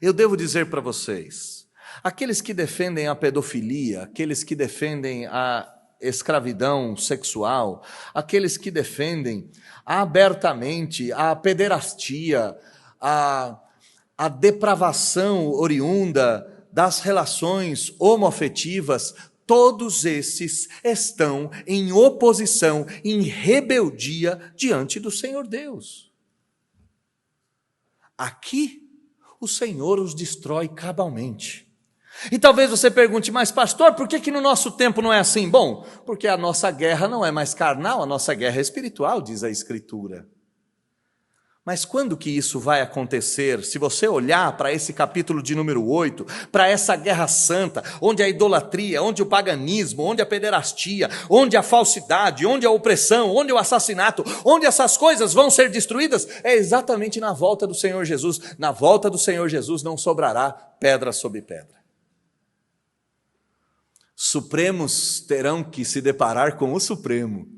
eu devo dizer para vocês, aqueles que defendem a pedofilia, aqueles que defendem a escravidão sexual, aqueles que defendem abertamente a pederastia, a depravação oriunda das relações homoafetivas, todos esses estão em oposição, em rebeldia diante do Senhor Deus. Aqui, o Senhor os destrói cabalmente. E talvez você pergunte, mas pastor, por que no nosso tempo não é assim? Bom, porque a nossa guerra não é mais carnal, a nossa guerra é espiritual, diz a Escritura. Mas quando que isso vai acontecer? Se você olhar para esse capítulo de número 8, para essa guerra santa, onde a idolatria, onde o paganismo, onde a pederastia, onde a falsidade, onde a opressão, onde o assassinato, onde essas coisas vão ser destruídas, é exatamente na volta do Senhor Jesus. Na volta do Senhor Jesus não sobrará pedra sobre pedra. Supremos terão que se deparar com o Supremo.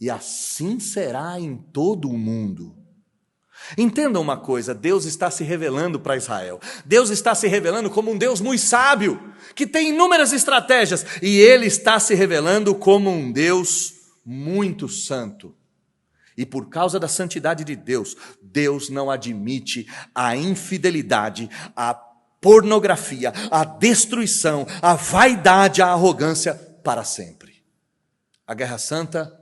E assim será em todo o mundo. Entendam uma coisa, Deus está se revelando para Israel. Deus está se revelando como um Deus muito sábio, que tem inúmeras estratégias. E Ele está se revelando como um Deus muito santo. E por causa da santidade de Deus, Deus não admite a infidelidade, a pornografia, a destruição, a vaidade, a arrogância para sempre. A guerra santa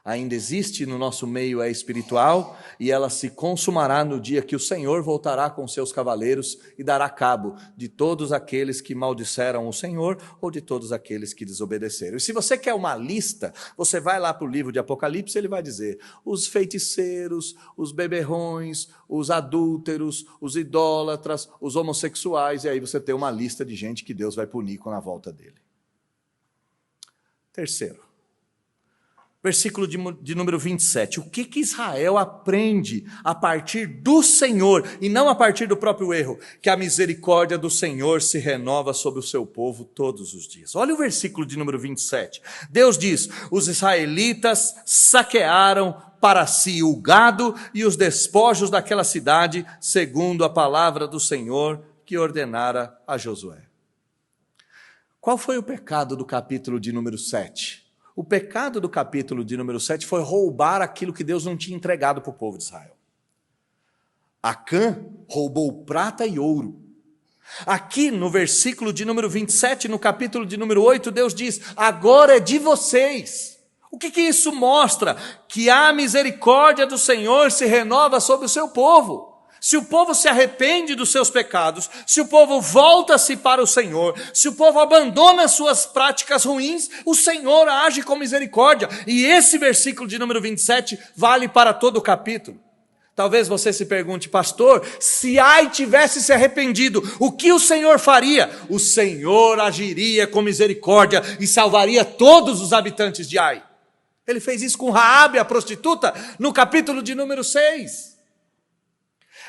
ainda existe no nosso meio, é espiritual, e ela se consumará no dia que o Senhor voltará com seus cavaleiros e dará cabo de todos aqueles que maldisseram o Senhor ou de todos aqueles que desobedeceram. E se você quer uma lista, você vai lá para o livro de Apocalipse, ele vai dizer os feiticeiros, os beberrões, os adúlteros, os idólatras, os homossexuais, e aí você tem uma lista de gente que Deus vai punir com a volta dele. Terceiro, versículo de número 27. O que Israel aprende a partir do Senhor e não a partir do próprio erro? Que a misericórdia do Senhor se renova sobre o seu povo todos os dias. Olha o versículo de número 27. Deus diz, os israelitas saquearam para si o gado e os despojos daquela cidade, segundo a palavra do Senhor que ordenara a Josué. Qual foi o pecado do capítulo de número 7? O pecado do capítulo de número 7 foi roubar aquilo que Deus não tinha entregado para o povo de Israel. Acã roubou prata e ouro. Aqui no versículo de número 27, no capítulo de número 8, Deus diz, agora é de vocês. O que isso mostra? Que a misericórdia do Senhor se renova sobre o seu povo. Se o povo se arrepende dos seus pecados, se o povo volta-se para o Senhor, se o povo abandona suas práticas ruins, o Senhor age com misericórdia. E esse versículo de número 27 vale para todo o capítulo. Talvez você se pergunte, pastor, se Ai tivesse se arrependido, o que o Senhor faria? O Senhor agiria com misericórdia e salvaria todos os habitantes de Ai. Ele fez isso com Raabe, a prostituta, no capítulo de número 6.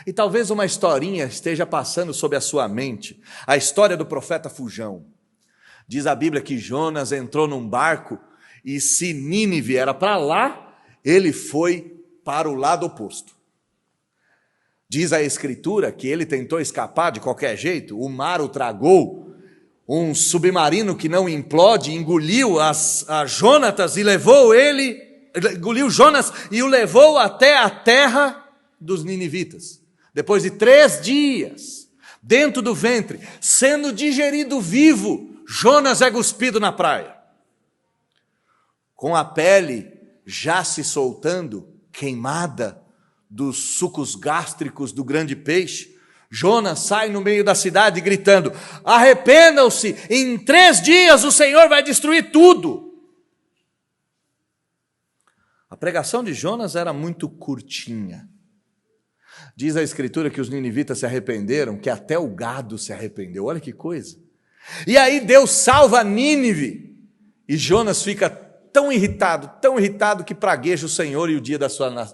E talvez uma historinha esteja passando sobre a sua mente, a história do profeta Fujão. Diz a Bíblia que Jonas entrou num barco e se Nínive era para lá, ele foi para o lado oposto. Diz a Escritura que ele tentou escapar de qualquer jeito, o mar o tragou, um submarino que não implode engoliu a Jonatas e engoliu Jonas e o levou até a terra dos ninivitas. Depois de 3 dias, dentro do ventre, sendo digerido vivo, Jonas é cuspido na praia. Com a pele já se soltando, queimada dos sucos gástricos do grande peixe, Jonas sai no meio da cidade gritando, arrependam-se, em 3 dias o Senhor vai destruir tudo. A pregação de Jonas era muito curtinha. Diz a Escritura que os ninivitas se arrependeram, que até o gado se arrependeu. Olha que coisa. E aí Deus salva Nínive. E Jonas fica tão irritado que pragueja o Senhor e o dia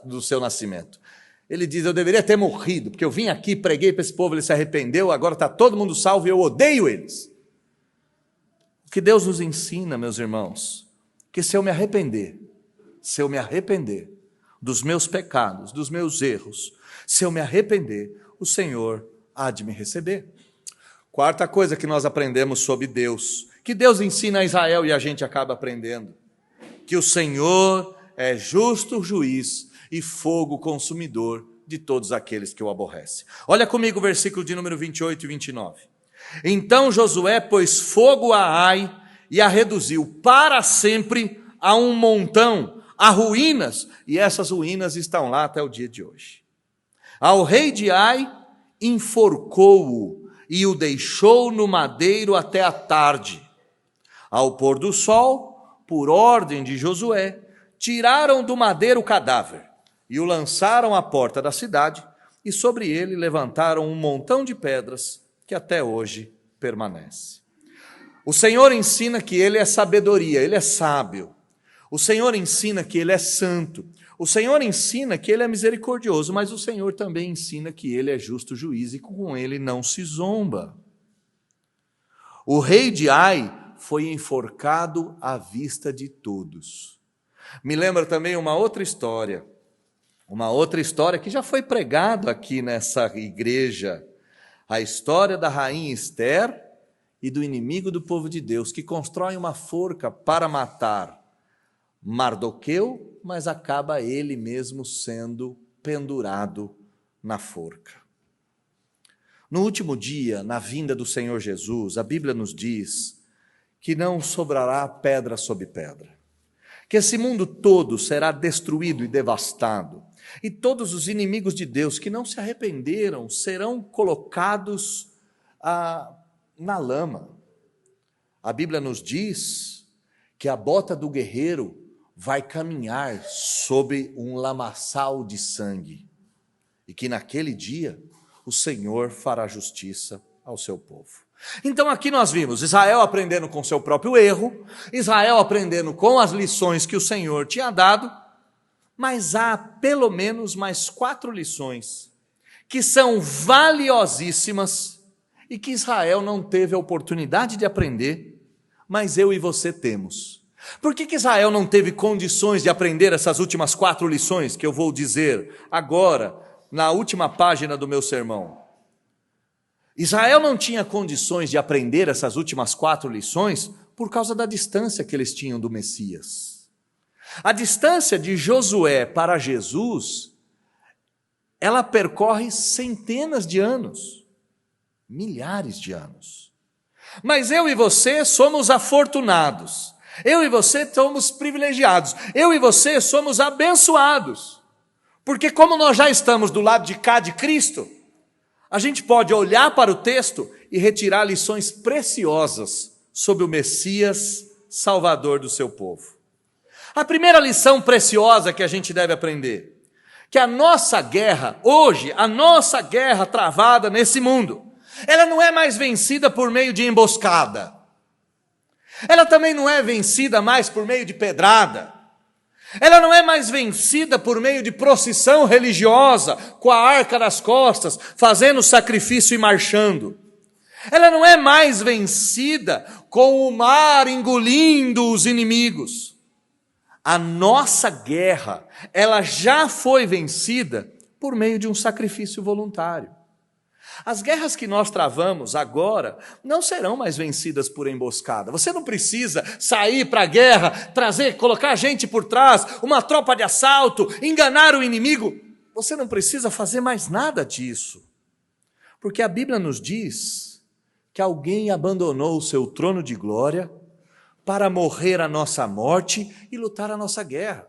do seu nascimento. Ele diz, eu deveria ter morrido, porque eu vim aqui, preguei para esse povo, ele se arrependeu, agora está todo mundo salvo e eu odeio eles. O que Deus nos ensina, meus irmãos, que se eu me arrepender dos meus pecados, dos meus erros, se eu me arrepender, o Senhor há de me receber. Quarta coisa que nós aprendemos sobre Deus, que Deus ensina a Israel e a gente acaba aprendendo, que o Senhor é justo juiz e fogo consumidor de todos aqueles que o aborrecem. Olha comigo o versículo de número 28 e 29. Então Josué pôs fogo a Ai e a reduziu para sempre a um montão, a ruínas, e essas ruínas estão lá até o dia de hoje. Ao rei de Ai enforcou-o e o deixou no madeiro até a tarde. Ao pôr do sol, por ordem de Josué, tiraram do madeiro o cadáver e o lançaram à porta da cidade, e sobre ele levantaram um montão de pedras que até hoje permanece. O Senhor ensina que Ele é sabedoria, Ele é sábio. O Senhor ensina que Ele é santo. O Senhor ensina que Ele é misericordioso, mas o Senhor também ensina que Ele é justo juiz e com Ele não se zomba. O rei de Ai foi enforcado à vista de todos. Me lembra também uma outra história que já foi pregada aqui nessa igreja, a história da rainha Ester e do inimigo do povo de Deus, que constrói uma forca para matar Mardoqueu, mas acaba ele mesmo sendo pendurado na forca. No último dia, na vinda do Senhor Jesus, a Bíblia nos diz que não sobrará pedra sobre pedra, que esse mundo todo será destruído e devastado, e todos os inimigos de Deus que não se arrependeram serão colocados na lama. A Bíblia nos diz que a bota do guerreiro vai caminhar sobre um lamaçal de sangue, e que naquele dia o Senhor fará justiça ao seu povo. Então aqui nós vimos Israel aprendendo com seu próprio erro, Israel aprendendo com as lições que o Senhor tinha dado, mas há pelo menos mais 4 lições que são valiosíssimas e que Israel não teve a oportunidade de aprender, mas eu e você temos. Por que Israel não teve condições de aprender essas últimas 4 lições que eu vou dizer agora, na última página do meu sermão? Israel não tinha condições de aprender essas últimas 4 lições por causa da distância que eles tinham do Messias. A distância de Josué para Jesus, ela percorre centenas de anos, milhares de anos. Mas eu e você somos afortunados, eu e você somos privilegiados, eu e você somos abençoados, porque como nós já estamos do lado de cá de Cristo, a gente pode olhar para o texto e retirar lições preciosas sobre o Messias, Salvador do seu povo. A primeira lição preciosa que a gente deve aprender, que a nossa guerra, hoje, a nossa guerra travada nesse mundo, ela não é mais vencida por meio de emboscada, ela também não é vencida mais por meio de pedrada, ela não é mais vencida por meio de procissão religiosa, com a arca nas costas, fazendo sacrifício e marchando. Ela não é mais vencida com o mar engolindo os inimigos. A nossa guerra, ela já foi vencida por meio de um sacrifício voluntário. As guerras que nós travamos agora não serão mais vencidas por emboscada. Você não precisa sair para a guerra, colocar gente por trás, uma tropa de assalto, enganar o inimigo. Você não precisa fazer mais nada disso. Porque a Bíblia nos diz que alguém abandonou o seu trono de glória para morrer a nossa morte e lutar a nossa guerra.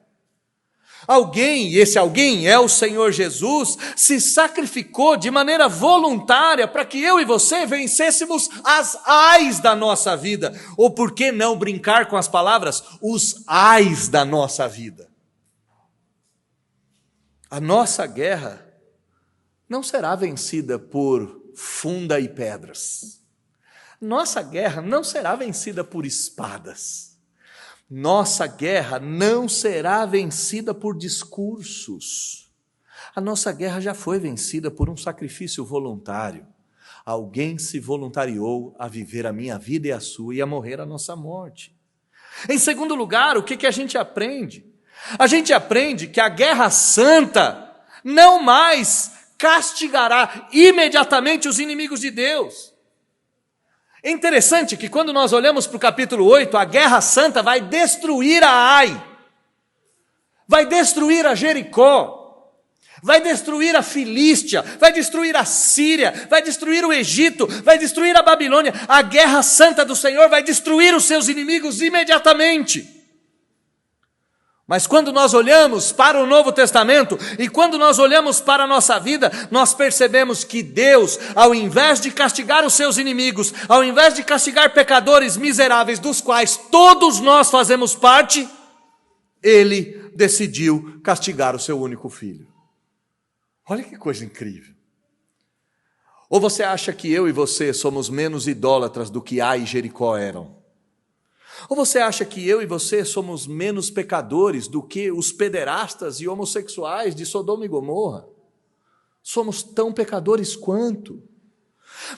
Alguém, e esse alguém é o Senhor Jesus, se sacrificou de maneira voluntária para que eu e você vencêssemos as ais da nossa vida, ou por que não brincar com as palavras, os ais da nossa vida. A nossa guerra não será vencida por funda e pedras. Nossa guerra não será vencida por espadas. Nossa guerra não será vencida por discursos. A nossa guerra já foi vencida por um sacrifício voluntário. Alguém se voluntariou a viver a minha vida e a sua e a morrer a nossa morte. Em segundo lugar, o que a gente aprende? A gente aprende que a guerra santa não mais castigará imediatamente os inimigos de Deus. É interessante que quando nós olhamos para o capítulo 8, a guerra santa vai destruir a Ai, vai destruir a Jericó, vai destruir a Filístia, vai destruir a Síria, vai destruir o Egito, vai destruir a Babilônia. A guerra santa do Senhor vai destruir os seus inimigos imediatamente. Mas quando nós olhamos para o Novo Testamento e quando nós olhamos para a nossa vida, nós percebemos que Deus, ao invés de castigar os seus inimigos, ao invés de castigar pecadores miseráveis, dos quais todos nós fazemos parte, Ele decidiu castigar o seu único filho. Olha que coisa incrível. Ou você acha que eu e você somos menos idólatras do que Ai e Jericó eram? Ou você acha que eu e você somos menos pecadores do que os pederastas e homossexuais de Sodoma e Gomorra? Somos tão pecadores quanto.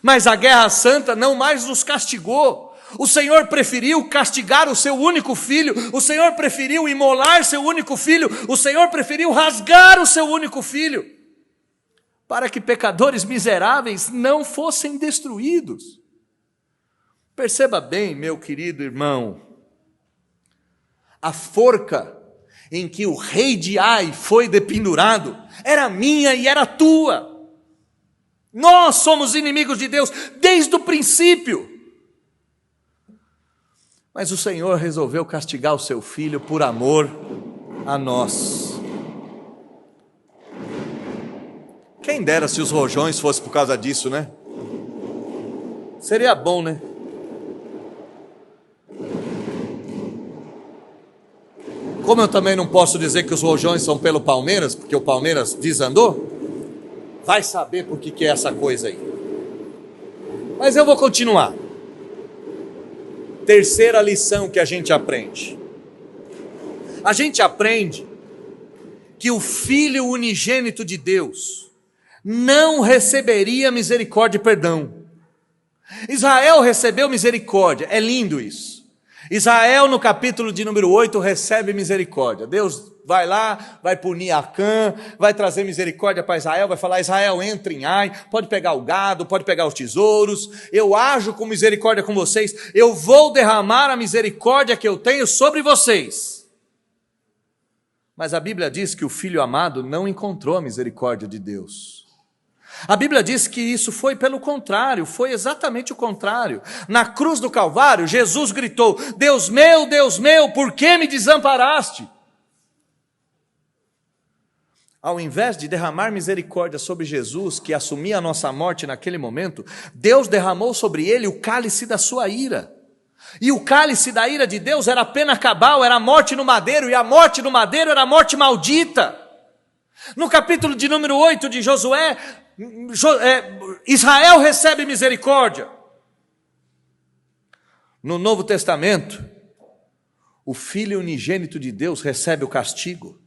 Mas a guerra santa não mais nos castigou. O Senhor preferiu castigar o seu único filho, o Senhor preferiu imolar seu único filho, o Senhor preferiu rasgar o seu único filho, para que pecadores miseráveis não fossem destruídos. Perceba bem, meu querido irmão, a forca em que o rei de Ai foi dependurado era minha e era tua. Nós somos inimigos de Deus desde o princípio. Mas o Senhor resolveu castigar o seu filho por amor a nós. Quem dera se os rojões fossem por causa disso, né? Seria bom, né? Como eu também não posso dizer que os rojões são pelo Palmeiras, porque o Palmeiras desandou, vai saber por que é essa coisa aí. Mas eu vou continuar. Terceira lição que a gente aprende. A gente aprende que o Filho unigênito de Deus não receberia misericórdia e perdão. Israel recebeu misericórdia, é lindo isso. Israel, no capítulo de número 8, recebe misericórdia. Deus vai lá, vai punir Acã, vai trazer misericórdia para Israel, vai falar: Israel, entra em Ai, pode pegar o gado, pode pegar os tesouros, eu ajo com misericórdia com vocês, eu vou derramar a misericórdia que eu tenho sobre vocês. Mas a Bíblia diz que o filho amado não encontrou a misericórdia de Deus. A Bíblia diz que isso foi pelo contrário, foi exatamente o contrário. Na cruz do Calvário, Jesus gritou: Deus meu, por que me desamparaste? Ao invés de derramar misericórdia sobre Jesus, que assumia a nossa morte naquele momento, Deus derramou sobre ele o cálice da sua ira. E o cálice da ira de Deus era a pena cabal, era a morte no madeiro, e a morte no madeiro era a morte maldita. No capítulo de número 8 de Josué, Israel recebe misericórdia. No Novo Testamento, o Filho unigênito de Deus recebe o castigo.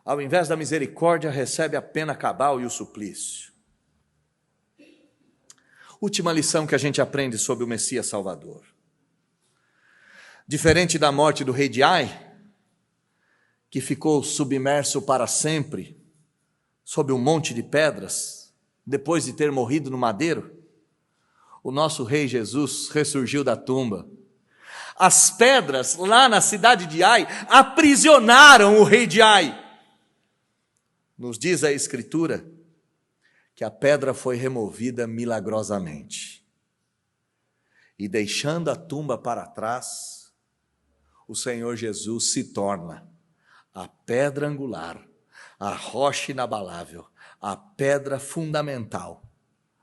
Ao invés da misericórdia, recebe a pena cabal e o suplício. Última lição que a gente aprende sobre o Messias Salvador. Diferente da morte do rei de Ai, que ficou submerso para sempre sob um monte de pedras, depois de ter morrido no madeiro, o nosso rei Jesus ressurgiu da tumba. As pedras lá na cidade de Ai aprisionaram o rei de Ai. Nos diz a Escritura que a pedra foi removida milagrosamente. E deixando a tumba para trás, o Senhor Jesus se torna a pedra angular, a rocha inabalável, a pedra fundamental,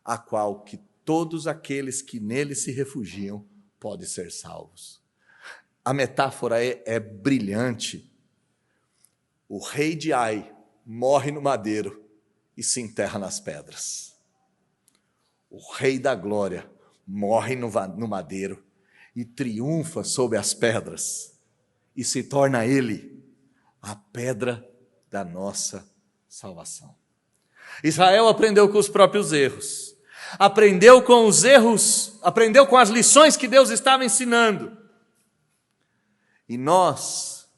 a qual que todos aqueles que nele se refugiam podem ser salvos. A metáfora é brilhante. O rei de Ai morre no madeiro e se enterra nas pedras. O Rei da Glória morre no madeiro e triunfa sobre as pedras e se torna ele a pedra da nossa salvação. Israel aprendeu com os próprios erros, aprendeu com as lições que Deus estava ensinando. E nós,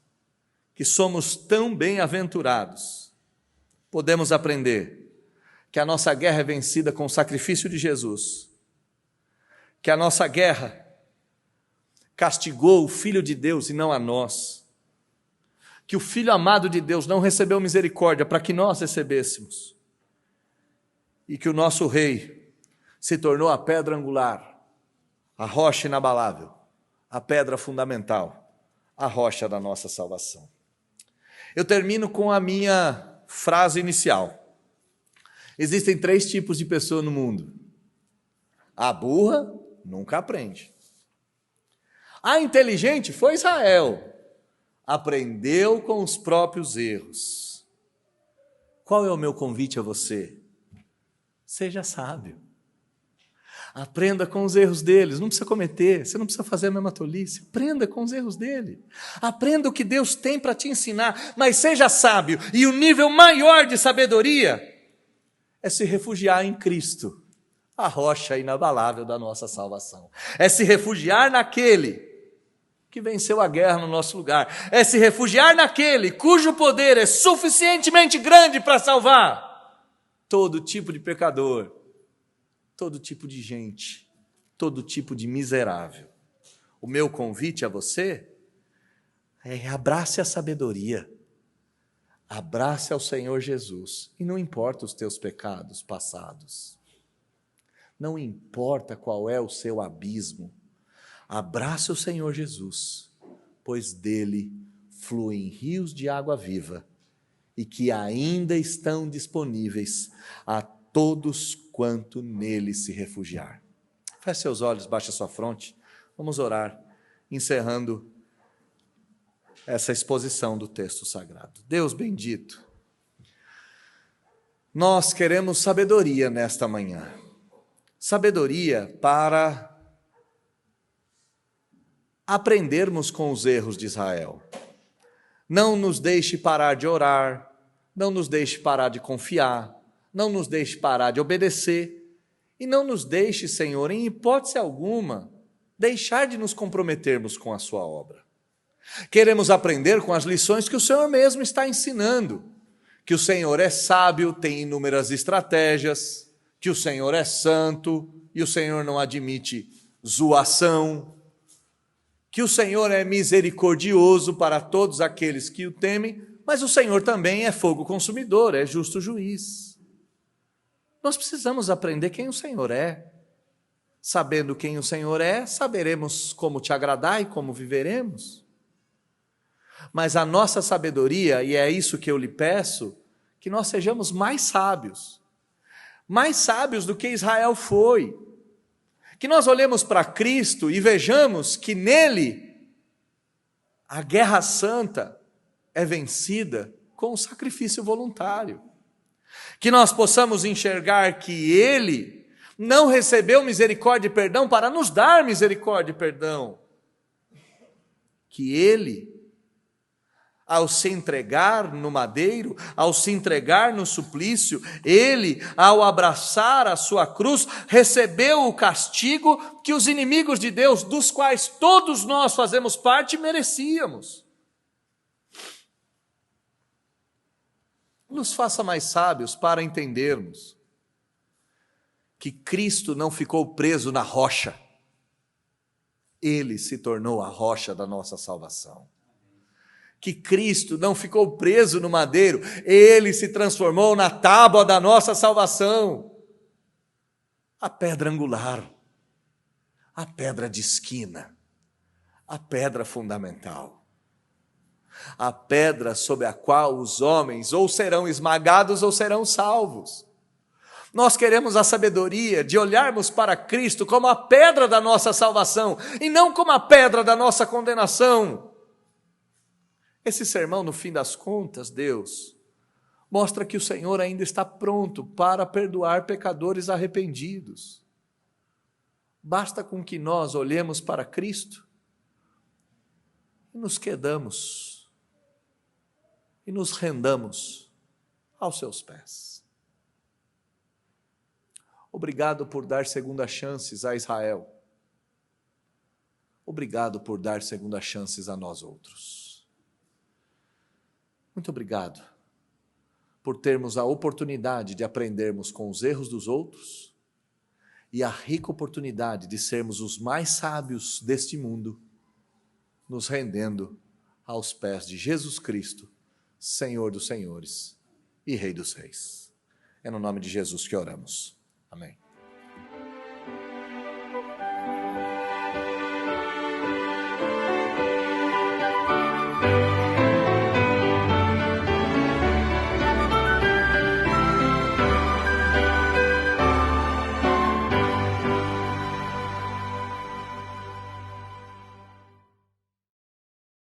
que somos tão bem-aventurados, podemos aprender que a nossa guerra é vencida com o sacrifício de Jesus, que a nossa guerra castigou o Filho de Deus e não a nós, que o Filho amado de Deus não recebeu misericórdia para que nós recebêssemos, e que o nosso Rei se tornou a pedra angular, a rocha inabalável, a pedra fundamental, a rocha da nossa salvação. Eu termino com a minha frase inicial. Existem 3 tipos de pessoa no mundo. A burra nunca aprende. A inteligente foi Israel. Aprendeu com os próprios erros. Qual é o meu convite a você? Seja sábio. Aprenda com os erros deles. Não precisa cometer, você não precisa fazer a mesma tolice. Aprenda com os erros dele. Aprenda o que Deus tem para te ensinar, mas seja sábio. E o nível maior de sabedoria é se refugiar em Cristo, a rocha inabalável da nossa salvação. É se refugiar naquele que venceu a guerra no nosso lugar. É se refugiar naquele cujo poder é suficientemente grande para salvar todo tipo de pecador, todo tipo de gente, todo tipo de miserável. O meu convite a você é: abrace a sabedoria, abrace ao Senhor Jesus, e não importa os teus pecados passados, não importa qual é o seu abismo, abrace o Senhor Jesus, pois dele fluem rios de água viva e que ainda estão disponíveis a todos quanto nele se refugiar. Feche seus olhos, baixe a sua fronte, vamos orar, encerrando essa exposição do texto sagrado. Deus bendito, nós queremos sabedoria nesta manhã, sabedoria para aprendermos com os erros de Israel. Não nos deixe parar de orar, não nos deixe parar de confiar, não nos deixe parar de obedecer, e não nos deixe, Senhor, em hipótese alguma, deixar de nos comprometermos com a sua obra. Queremos aprender com as lições que o Senhor mesmo está ensinando, que o Senhor é sábio, tem inúmeras estratégias, que o Senhor é santo e o Senhor não admite zoação, que o Senhor é misericordioso para todos aqueles que o temem, mas o Senhor também é fogo consumidor, é justo juiz. Nós precisamos aprender quem o Senhor é. Sabendo quem o Senhor é, saberemos como te agradar e como viveremos. Mas a nossa sabedoria, e é isso que eu lhe peço, que nós sejamos mais sábios do que Israel foi. Que nós olhemos para Cristo e vejamos que nele a guerra santa é vencida com o sacrifício voluntário. Que nós possamos enxergar que ele não recebeu misericórdia e perdão para nos dar misericórdia e perdão. Que ele, ao se entregar no madeiro, ao se entregar no suplício, ele, ao abraçar a sua cruz, recebeu o castigo que os inimigos de Deus, dos quais todos nós fazemos parte, merecíamos. Nos faça mais sábios para entendermos que Cristo não ficou preso na rocha, ele se tornou a rocha da nossa salvação. Que Cristo não ficou preso no madeiro, ele se transformou na tábua da nossa salvação, a pedra angular, a pedra de esquina, a pedra fundamental, a pedra sobre a qual os homens ou serão esmagados ou serão salvos. Nós queremos a sabedoria de olharmos para Cristo como a pedra da nossa salvação e não como a pedra da nossa condenação. Esse sermão, no fim das contas, Deus, mostra que o Senhor ainda está pronto para perdoar pecadores arrependidos. Basta com que nós olhemos para Cristo e nos quedamos e nos rendamos aos seus pés. Obrigado por dar segundas chances a Israel. Obrigado por dar segundas chances a nós outros. Muito obrigado por termos a oportunidade de aprendermos com os erros dos outros e a rica oportunidade de sermos os mais sábios deste mundo, nos rendendo aos pés de Jesus Cristo, Senhor dos senhores e Rei dos reis. É no nome de Jesus que oramos. Amém.